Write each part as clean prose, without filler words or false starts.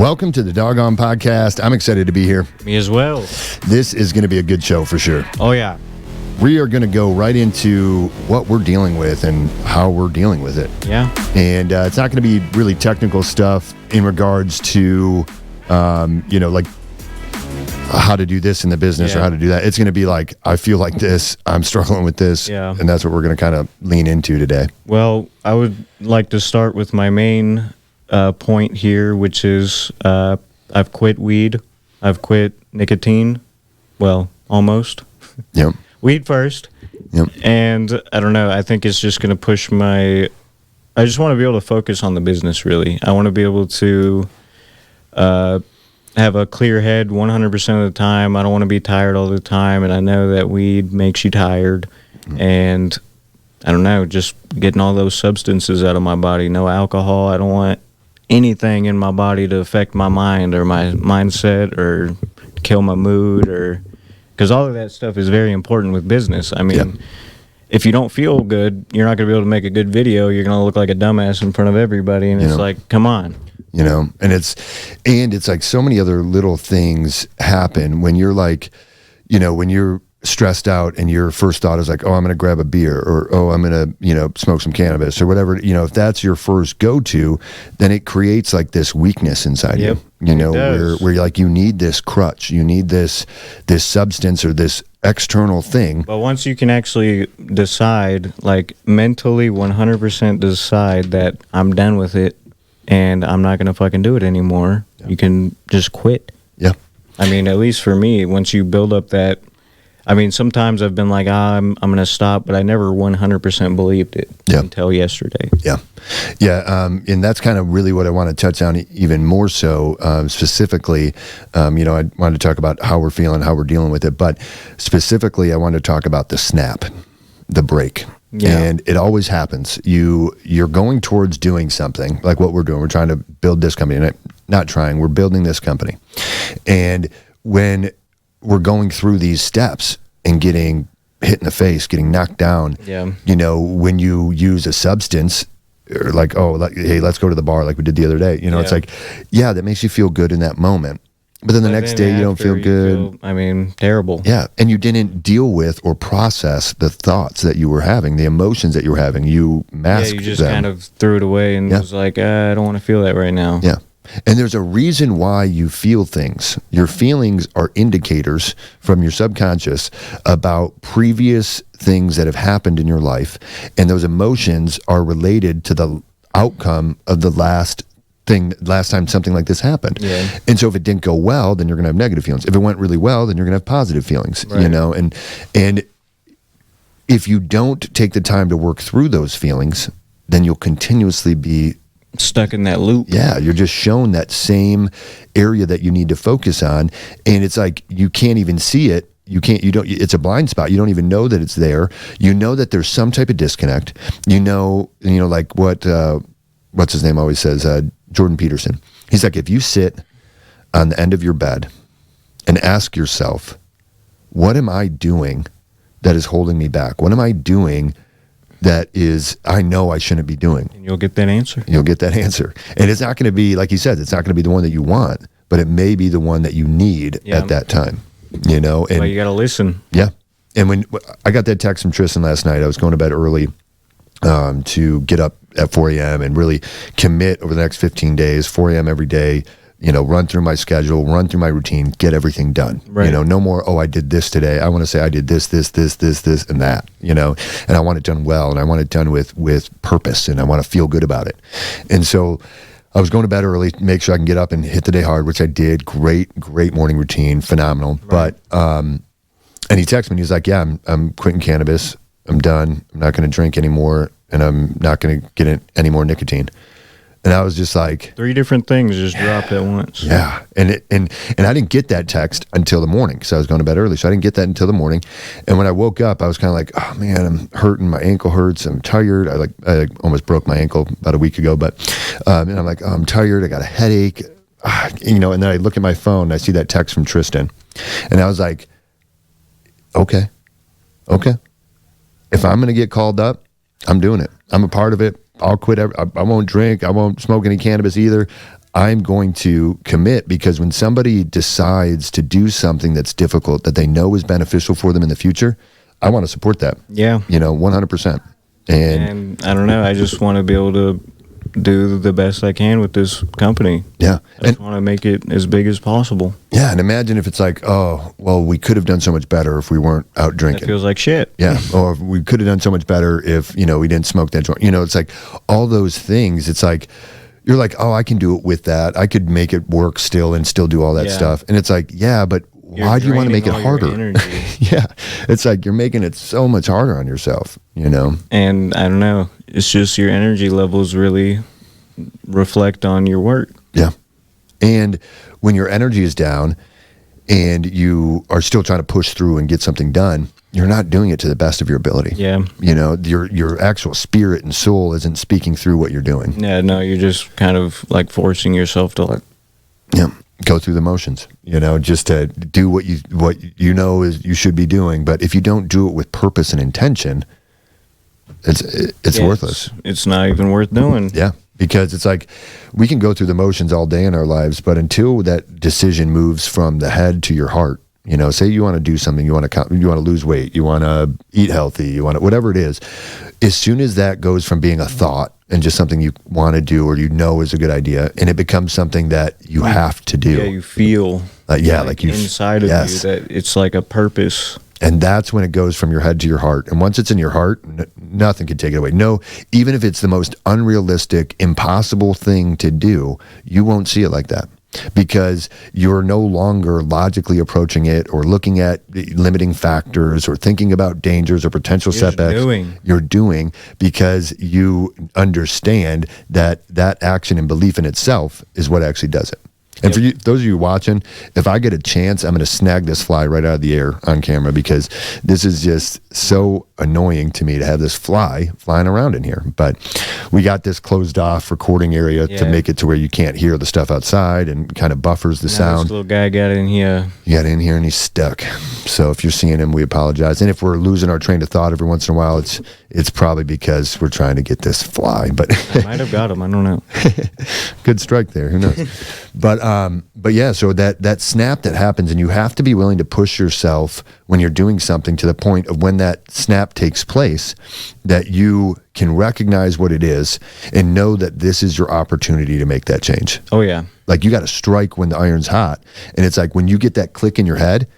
Welcome to the Dogon podcast. I'm excited to be here. Me as well. This is going to be a good show for sure. Oh, yeah. We are going to go right into what we're dealing with and how we're dealing with it. Yeah. And it's not going to be really technical stuff in regards to, like how to do this in the business or how to do that. It's going to be like, I feel like this, I'm struggling with this. Yeah. And that's what we're going to kind of lean into today. Well, I would like to start with my main point here, which is I've quit weed. I've quit nicotine. Well, almost. Yep. Weed first. Yep. And I don't know. I think it's just going to push I just want to be able to focus on the business, really. I want to be able to have a clear head 100% of the time. I don't want to be tired all the time. And I know that weed makes you tired. And I don't know, just getting all those substances out of my body. No alcohol. I don't want anything in my body to affect my mind or my mindset or kill my mood, or because all of that stuff is very important with business. I mean, if you don't feel good, you're not going to be able to make a good video. You're going to look like a dumbass in front of everybody, and it's like, come on. And it's like so many other little things happen when you're like, when you're stressed out and your first thought is like, oh, I'm going to grab a beer, or, oh, I'm going to, smoke some cannabis or whatever, if that's your first go-to, then it creates like this weakness inside you, where you're like, you need this crutch, you need this substance or this external thing. But once you can actually decide, like mentally 100% decide that I'm done with it and I'm not going to fucking do it anymore, you can just quit. Yeah. I mean, at least for me, once you build up that, I mean, sometimes I've been like, I'm going to stop, but I never 100% believed it until yesterday. Yeah. Yeah. And that's kind of really what I want to touch on even more so, specifically. I wanted to talk about how we're feeling, how we're dealing with it, but specifically I wanted to talk about the snap, the break. Yeah. And it always happens. You're going towards doing something like what we're doing. We're trying to build this company. We're building this company. And when we're going through these steps and getting hit in the face, getting knocked down, when you use a substance, or like, hey, let's go to the bar like we did the other day. It's like, that makes you feel good in that moment. But then the next day you don't feel good. Terrible. Yeah. And you didn't deal with or process the thoughts that you were having, the emotions that you were having. You masked them. Yeah, you just kind of threw it away and was like, I don't want to feel that right now. Yeah. And there's a reason why you feel things. Your feelings are indicators from your subconscious about previous things that have happened in your life. And those emotions are related to the outcome of the last time something like this happened. Yeah. And so if it didn't go well, then you're going to have negative feelings. If it went really well, then you're going to have positive feelings, right. And if you don't take the time to work through those feelings, then you'll continuously be stuck in that loop. Yeah, you're just shown that same area that you need to focus on, and it's like you can't even see it. It's a blind spot. You don't even know that it's there. You know that there's some type of disconnect. Like what's his name always says, Jordan Peterson. He's like, if you sit on the end of your bed and ask yourself, what am I doing that is holding me back? What am I doing that is, I know I shouldn't be doing? And you'll get that answer. And it's not going to be, like he said, it's not going to be the one that you want, but it may be the one that you need at that time, And well, you got to listen. Yeah. And when I got that text from Tristan last night, I was going to bed early to get up at 4 a.m. and really commit over the next 15 days, 4 a.m. every day, run through my schedule, run through my routine, get everything done. Right. No more, I did this today. I want to say I did this, and that, and I want it done well, and I want it done with purpose, and I want to feel good about it. And so I was going to bed early, make sure I can get up and hit the day hard, which I did. Great morning routine, phenomenal. Right. But, and he texted me, he's like, yeah, I'm quitting cannabis. I'm done. I'm not going to drink anymore, and I'm not going to get any more nicotine. And I was just like, 3 different things just dropped at once. Yeah. And I didn't get that text until the morning because I was going to bed early. So I didn't get that until the morning. And when I woke up, I was kind of like, oh man, I'm hurting. My ankle hurts. I'm tired. I almost broke my ankle about a week ago, but, and I'm like, oh, I'm tired. I got a headache, and then I look at my phone and I see that text from Tristan, and I was like, okay. If I'm going to get called up, I'm doing it. I'm a part of it. I'll quit. I won't drink. I won't smoke any cannabis either. I'm going to commit, because when somebody decides to do something that's difficult that they know is beneficial for them in the future, I want to support that. Yeah. 100%. And I don't know. I just want to be able to do the best I can with this company. yeah. I just want to make it as big as possible. Yeah. And imagine if it's like, oh, well, we could have done so much better if we weren't out drinking. It feels like shit. Yeah. Or we could have done so much better if, we didn't smoke that joint. It's like all those things. It's like, you're like, oh, I can do it with that. I could make it work still and still do all that stuff. And it's like, yeah, but why do you want to make it harder? Yeah. It's like you're making it so much harder on yourself, And I don't know. It's just your energy levels really reflect on your work. Yeah. And when your energy is down and you are still trying to push through and get something done, you're not doing it to the best of your ability. Yeah. Your actual spirit and soul isn't speaking through what you're doing. Yeah, no, you're just kind of like forcing yourself to go through the motions, just to do what you know is you should be doing. But if you don't do it with purpose and intention, it's worthless. It's not even worth doing. Yeah. Because it's like we can go through the motions all day in our lives, but until that decision moves from the head to your heart, say you want to do something, you want to lose weight, you want to eat healthy, you want to, whatever it is, as soon as that goes from being a thought and just something you want to do or is a good idea, and it becomes something that you have to do. Yeah, you feel. Like you inside of you that it's like a purpose. And that's when it goes from your head to your heart. And once it's in your heart, nothing can take it away. No, even if it's the most unrealistic, impossible thing to do, you won't see it like that, because you're no longer logically approaching it or looking at limiting factors or thinking about dangers or potential setbacks. You're doing because you understand that action and belief in itself is what actually does it. And for you, those of you watching, if I get a chance, I'm going to snag this fly right out of the air on camera, because this is just so annoying to me to have this fly flying around in here. But we got this closed off recording area to make it to where you can't hear the stuff outside and kind of buffers the sound. This little guy got in here. He got in here and he's stuck. So if you're seeing him, we apologize. And if we're losing our train of thought every once in a while, it's probably because we're trying to get this fly. But I might have got him. I don't know. Good strike there. Who knows? But yeah, so that snap that happens, and you have to be willing to push yourself when you're doing something to the point of when that snap takes place, that you can recognize what it is and know that this is your opportunity to make that change. Oh yeah. Like you got to strike when the iron's hot. And it's like when you get that click in your head,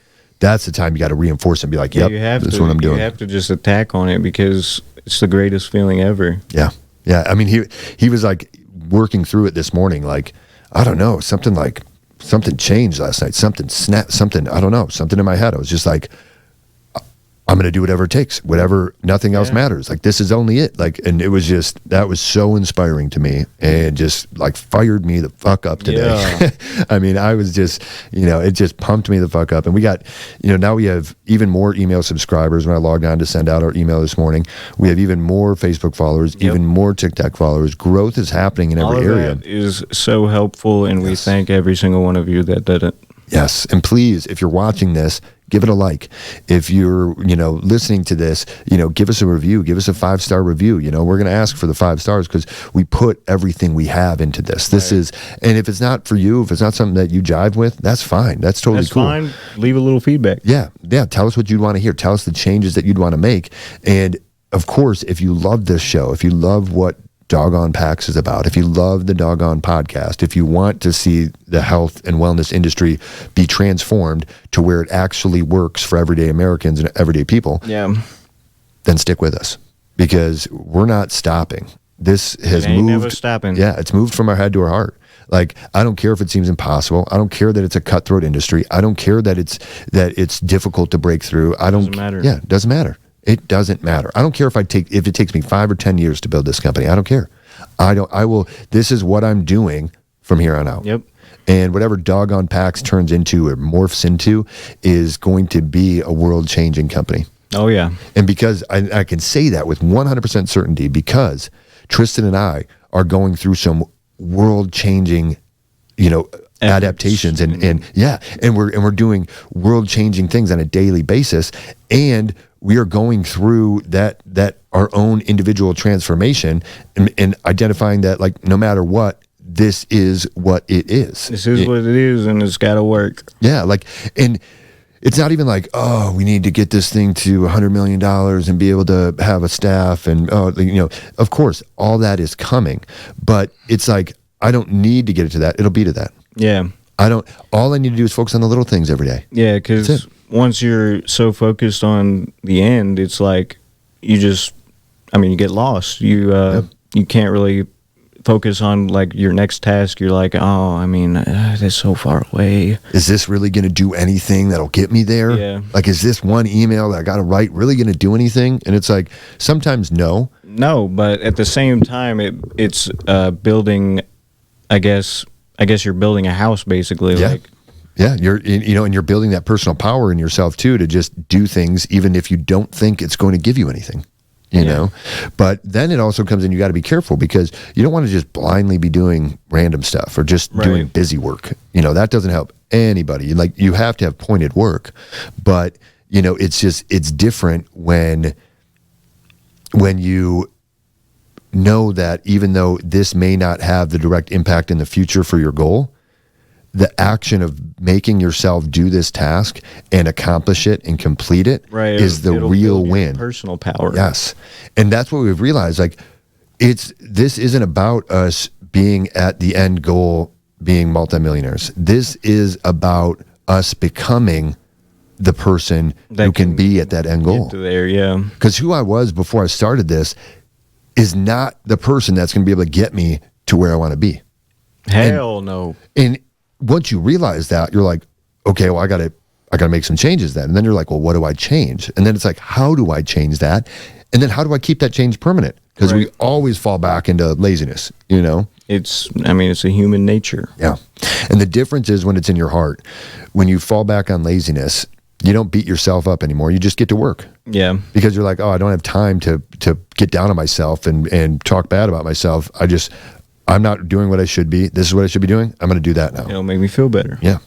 that's the time you got to reinforce it and be like, yep, that's what I'm doing. You have to just attack on it, because it's the greatest feeling ever. Yeah. Yeah. I mean, he was like working through it this morning, like, I don't know, something changed last night. Something snapped, I don't know, something in my head. I was just like, I'm going to do whatever it takes, nothing else matters. Like, this is only it. Like, and it was just, that was so inspiring to me, and just like fired me the fuck up today. Yeah. I mean, I was just, it just pumped me the fuck up. And we got, now we have even more email subscribers. When I logged on to send out our email this morning, we have even more Facebook followers, even more TikTok followers. Growth is happening in every area. That is so helpful. And we thank every single one of you that did it. Yes. And please, if you're watching this, give it a like. If you're, listening to this, give us a review, give us a 5-star review. We're going to ask for the 5 stars because we put everything we have into this. This is, and if it's not for you, if it's not something that you jive with, that's fine. That's totally cool. That's fine. Leave a little feedback. Yeah. Yeah. Tell us what you'd want to hear. Tell us the changes that you'd want to make. And of course, if you love this show, if you love what Dogon Packs is about, if you love the Dogon podcast, if you want to see the health and wellness industry be transformed to where it actually works for everyday Americans and everyday people, then stick with us, because we're not stopping. This has moved. Never stopping. Yeah, it's moved from our head to our heart. Like, I don't care if it seems impossible. I don't care that it's a cutthroat industry. I don't care that it's difficult to break through. Doesn't matter. Yeah, it doesn't matter. It doesn't matter. I don't care if it takes me 5 or 10 years to build this company. I don't care. I will. This is what I'm doing from here on out. Yep. And whatever Dogon Packs turns into or morphs into is going to be a world-changing company. Oh yeah. And because I can say that with 100% certainty, because Tristan and I are going through some world-changing, adaptations and we're doing world-changing things on a daily basis, and we are going through that our own individual transformation and identifying that, like, no matter what, this is what it is. This is what it is, and it's got to work. Yeah, like, and it's not even like, oh, we need to get this thing to $100 million and be able to have a staff, and of course, all that is coming, but it's like, I don't need to get it to that. It'll be to that. Yeah. All I need to do is focus on the little things every day. Yeah, because once you're so focused on the end, it's like you get lost. You can't really focus on like your next task. You're like, that's so far away. Is this really going to do anything that'll get me there? Yeah. Like, is this one email that I got to write really going to do anything? And it's like, sometimes no. No, but at the same time, it's building, I guess you're building a house basically. Yeah. Like, yeah, and you're building that personal power in yourself too, to just do things even if you don't think it's going to give you anything. You know, but then it also comes in, you got to be careful, because you don't want to just blindly be doing random stuff or just doing busy work. That doesn't help anybody. Like, you have to have pointed work, but it's different when you know that even though this may not have the direct impact in the future for your goal, the action of making yourself do this task and accomplish it and complete it is the real win. Personal power. Yes. And that's what we've realized. Like, this isn't about us being at the end goal, being multimillionaires. This is about us becoming the person who can be at that end goal. Get to there, yeah. Because who I was before I started this is not the person that's going to be able to get me to where I want to be. No. And once you realize that, you're like, okay, well, I got to make some changes then. And then you're like, well, what do I change? And then it's like, how do I change that? And then how do I keep that change permanent? Because we always fall back into laziness, It's a human nature. Yeah. And the difference is when it's in your heart. When you fall back on laziness, you don't beat yourself up anymore. You just get to work. Yeah. Because you're like, oh, I don't have time to get down on myself and talk bad about myself. I'm not doing what I should be. This is what I should be doing. I'm going to do that now. It'll make me feel better. Yeah.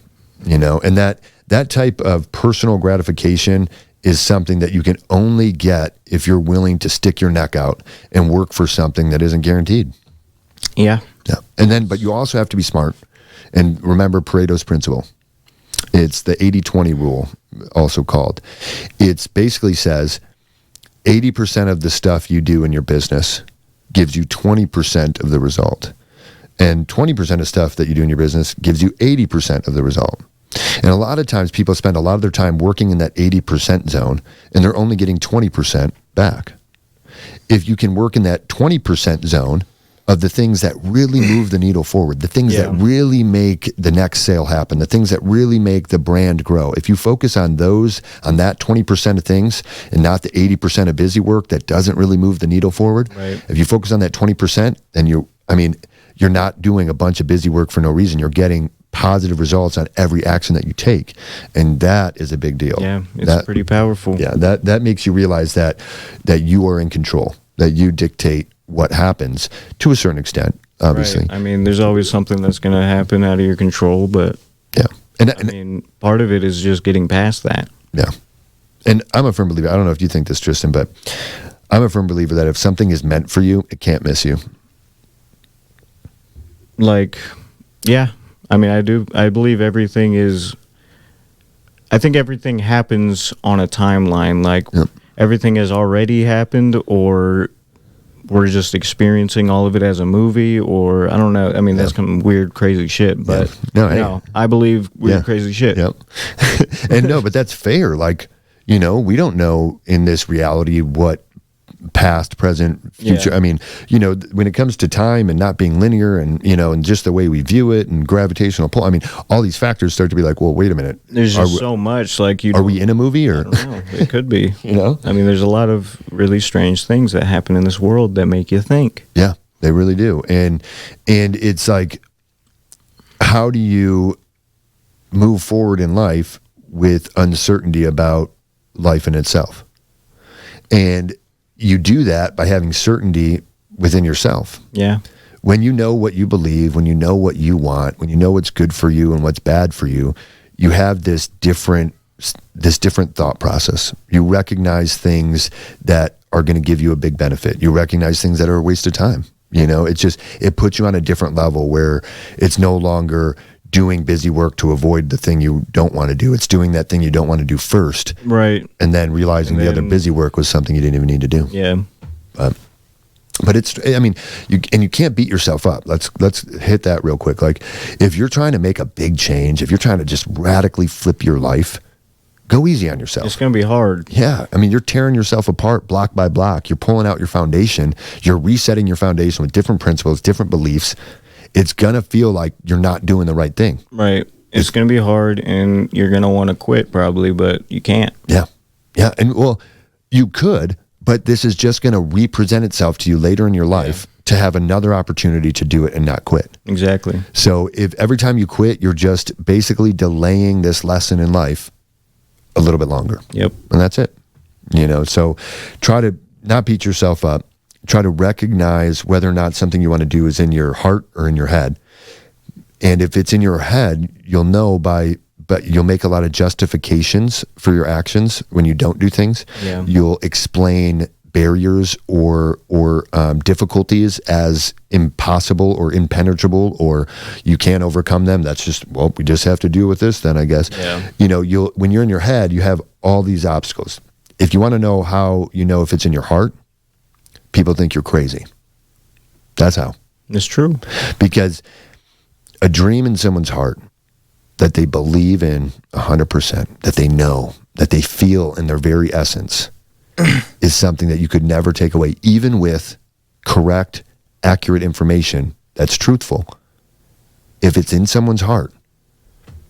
And that type of personal gratification is something that you can only get if you're willing to stick your neck out and work for something that isn't guaranteed. Yeah. Yeah. But you also have to be smart and remember Pareto's principle. It's the 80-20 rule, also called. It basically says 80% of the stuff you do in your business gives you 20% of the result. And 20% of stuff that you do in your business gives you 80% of the result. And a lot of times people spend a lot of their time working in that 80% zone, and they're only getting 20% back. If you can work in that 20% zone of the things that really move the needle forward, the things that really make the next sale happen, the things that really make the brand grow. If you focus on that 20% of things and not the 80% of busy work that doesn't really move the needle forward, if you focus on that 20%, then you're not doing a bunch of busy work for no reason. You're getting positive results on every action that you take. And that is a big deal. Yeah, it's pretty powerful. Yeah, that makes you realize that you are in control, that you dictate what happens to a certain extent, obviously. Right. There's always something that's going to happen out of your control, but yeah. And part of it is just getting past that. Yeah. And I'm a firm believer, I don't know if you think this, Tristan, but I'm a firm believer that if something is meant for you, it can't miss you. Like, yeah. I believe everything I think everything happens on a timeline. Like, everything has already happened, or we're just experiencing all of it as a movie, or I don't know. That's some weird, crazy shit, but I believe weird, crazy shit. Yep. And but that's fair. Like, we don't know in this reality what past, present, future. When it comes to time and not being linear and, and just the way we view it and gravitational pull, all these factors start to be like, well, wait a minute. There's just so much. Like, are we in a movie or? I don't know. It could be. There's a lot of really strange things that happen in this world that make you think. Yeah, they really do. And it's like, how do you move forward in life with uncertainty about life in itself? And you do that by having certainty within yourself. Yeah. When you know what you believe, when you know what you want, when you know what's good for you and what's bad for you, you have this different thought process. You recognize things that are going to give you a big benefit. You recognize things that are a waste of time. You know, it puts you on a different level where it's no longer doing busy work to avoid the thing you don't want to do. It's doing that thing you don't want to do first. Right. And then realizing the other busy work was something you didn't even need to do. Yeah. But it's, I mean, you can't beat yourself up. Let's hit that real quick. Like, if you're trying to make a big change, if you're trying to just radically flip your life, go easy on yourself. It's going to be hard. Yeah. I mean, you're tearing yourself apart block by block. You're pulling out your foundation. You're resetting your foundation with different principles, different beliefs. It's going to feel like you're not doing the right thing. Right. It's going to be hard, and you're going to want to quit probably, but you can't. Yeah. Yeah. And well, you could, but this is just going to represent itself to you later in your life to have another opportunity to do it and not quit. Exactly. So if every time you quit, you're just basically delaying this lesson in life a little bit longer. Yep. And that's it. You know, so try to not beat yourself up. Try to recognize whether or not something you want to do is in your heart or in your head. And if it's in your head, you'll know but you'll make a lot of justifications for your actions when you don't do things. Yeah. You'll explain barriers or difficulties as impossible or impenetrable, or you can't overcome them. That's just, well, we just have to deal with this then, I guess. Yeah. You know, when you're in your head, you have all these obstacles. If you want to know how you know if it's in your heart, people think you're crazy. That's how. It's true. Because a dream in someone's heart that they believe in 100%, that they know, that they feel in their very essence is something that you could never take away, even with correct, accurate information that's truthful. If it's in someone's heart,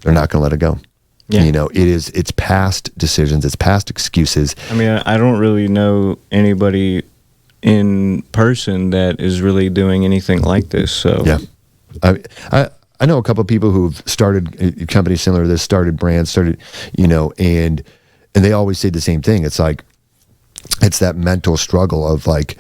they're not going to let it go. Yeah. You know, it's past decisions, it's past excuses. I mean, I don't really know anybody in person that is really doing anything like this. So yeah, I know a couple of people who've started companies similar to this, started brands, you know, and they always say the same thing. It's like, it's that mental struggle of like,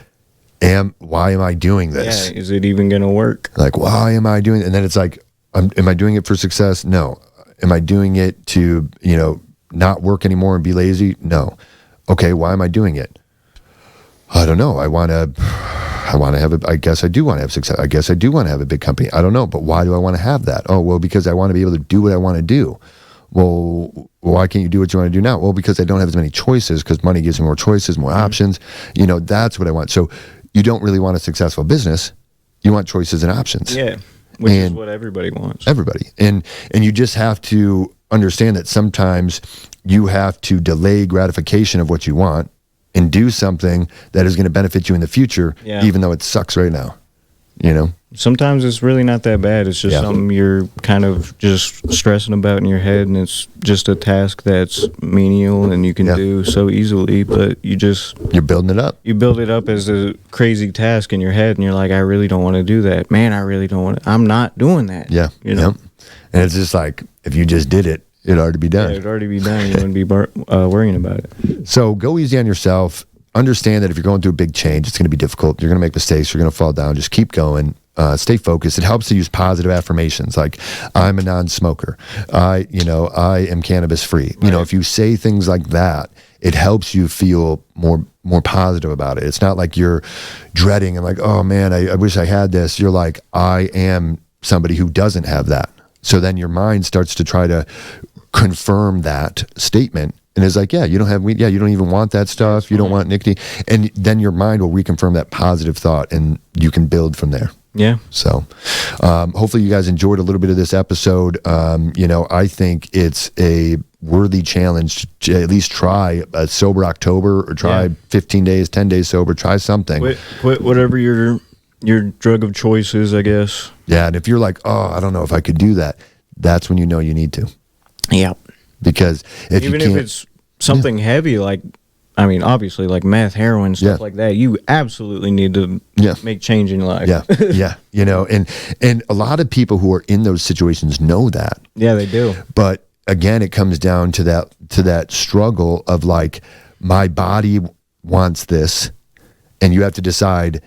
why am I doing this? Yeah, is it even going to work? Like, why am I doing it? And then it's like, am I doing it for success? No. Am I doing it to, you know, not work anymore and be lazy? No. Okay, why am I doing it? I don't know. I want to have I guess I do want to have success. I guess I do want to have a big company. I don't know, but why do I want to have that? Oh, well, because I want to be able to do what I want to do. Well, why can't you do what you want to do now? Well, because I don't have as many choices, because money gives me more choices, more options. You know, that's what I want. So you don't really want a successful business. You want choices and options. Yeah, which is what everybody wants. Everybody. And you just have to understand that sometimes you have to delay gratification of what you want and do something that is going to benefit you in the future, even though it sucks right now. You know? Sometimes it's really not that bad. It's just something you're kind of just stressing about in your head, and it's just a task that's menial and you can do so easily, but you're building it up. You build it up as a crazy task in your head, and you're like, I really don't want to do that. Man, I really don't want to. I'm not doing that. Yeah. You know? And it's just like, if you just did it, it'd already be done. Yeah, it'd already be done. You wouldn't be worrying about it. So go easy on yourself. Understand that if you're going through a big change, it's going to be difficult. You're going to make mistakes. You're going to fall down. Just keep going. Stay focused. It helps to use positive affirmations like, I'm a non-smoker. I am cannabis free. Right. You know, if you say things like that, it helps you feel more positive about it. It's not like you're dreading and like, oh man, I wish I had this. You're like, I am somebody who doesn't have that. So then your mind starts to try to confirm that statement. And it's like, you don't have weed. Yeah, you don't even want that stuff. You don't want nicotine. And then your mind will reconfirm that positive thought, and you can build from there. Yeah. So hopefully you guys enjoyed a little bit of this episode. You know, I think it's a worthy challenge to at least try a sober October, or try 15 days, 10 days sober. Try something. Quit whatever your drug of choice is, I guess. Yeah, and if you're like, oh, I don't know if I could do that, that's when you know you need to. Yeah. Because if it's something heavy, like, I mean, obviously, like meth, heroin, stuff like that, you absolutely need to make change in your life. Yeah. You know, and a lot of people who are in those situations know that. Yeah, they do. But again, it comes down to that struggle of like, my body wants this, and you have to decide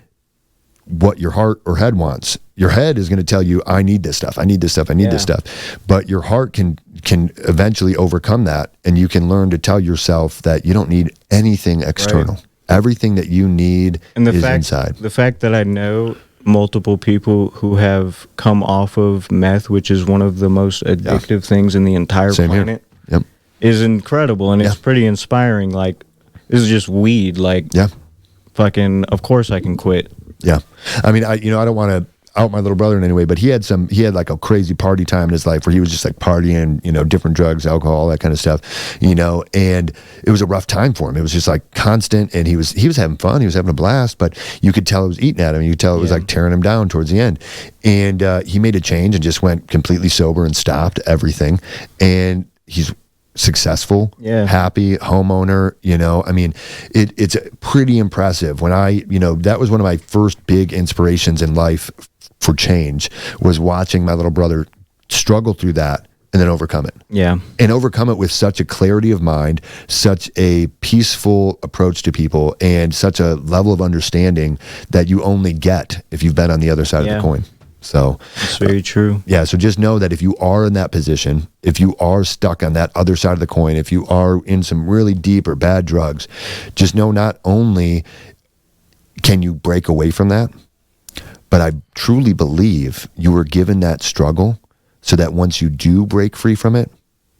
what your heart or head wants. Your head is going to tell you, I need this stuff. I need this stuff. I need this stuff. But your heart can eventually overcome that, and you can learn to tell yourself that you don't need anything external. Right. Everything that you need is inside. The fact that I know multiple people who have come off of meth, which is one of the most addictive things in the entire Same here. planet, Yep. is incredible, and it's pretty inspiring. Like, this is just weed. Like, fucking, of course I can quit. Yeah. I mean, I don't want to out my little brother in any way, but he had like a crazy party time in his life where he was just like partying, different drugs, alcohol, that kind of stuff, and it was a rough time for him. It was just like constant, and he was having fun. He was having a blast, but you could tell it was eating at him. You could tell it was like tearing him down towards the end. And he made a change and just went completely sober and stopped everything. And he's successful, happy, homeowner, I mean, it's pretty impressive. When that was one of my first big inspirations in life for change, was watching my little brother struggle through that and then overcome it. Yeah. And overcome it with such a clarity of mind, such a peaceful approach to people, and such a level of understanding that you only get if you've been on the other side of the coin. So it's very true. Yeah. So just know that if you are in that position, if you are stuck on that other side of the coin, if you are in some really deep or bad drugs, just know not only can you break away from that, but I truly believe you were given that struggle so that once you do break free from it,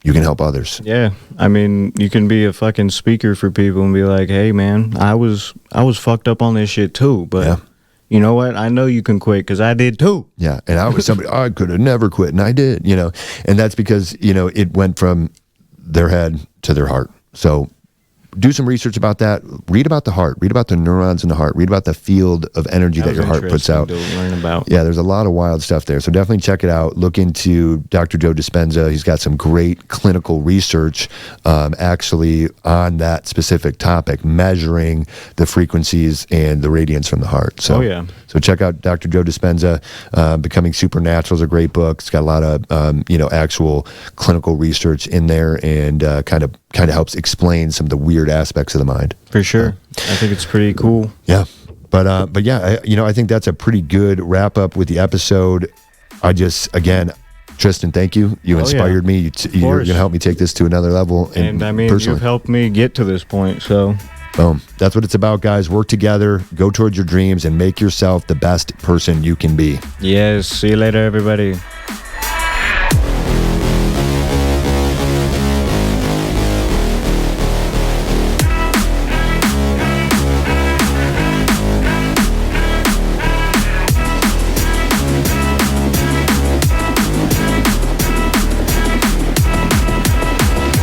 you can help others. Yeah. I mean, you can be a fucking speaker for people and be like, hey man, I was fucked up on this shit too, but you know what? I know you can quit because I did too. Yeah. And I was somebody, I could have never quit, and I did, and that's because, it went from their head to their heart. So do some research about that. Read about the heart. Read about the neurons in the heart. Read about the field of energy that your heart puts out. To learn about. Yeah, there's a lot of wild stuff there. So definitely check it out. Look into Dr. Joe Dispenza. He's got some great clinical research actually on that specific topic, measuring the frequencies and the radiance from the heart. So, so check out Dr. Joe Dispenza. Becoming Supernatural is a great book. It's got a lot of actual clinical research in there, and kind of helps explain some of the weird aspects of the mind. For sure. I think it's pretty cool. Yeah. But yeah, I think that's a pretty good wrap up with the episode. Again, Tristan, thank you. You inspired me. You're going to help me take this to another level. And I mean, you've helped me get to this point. So boom. That's what it's about, guys. Work together, go towards your dreams, and make yourself the best person you can be. Yes. See you later, everybody.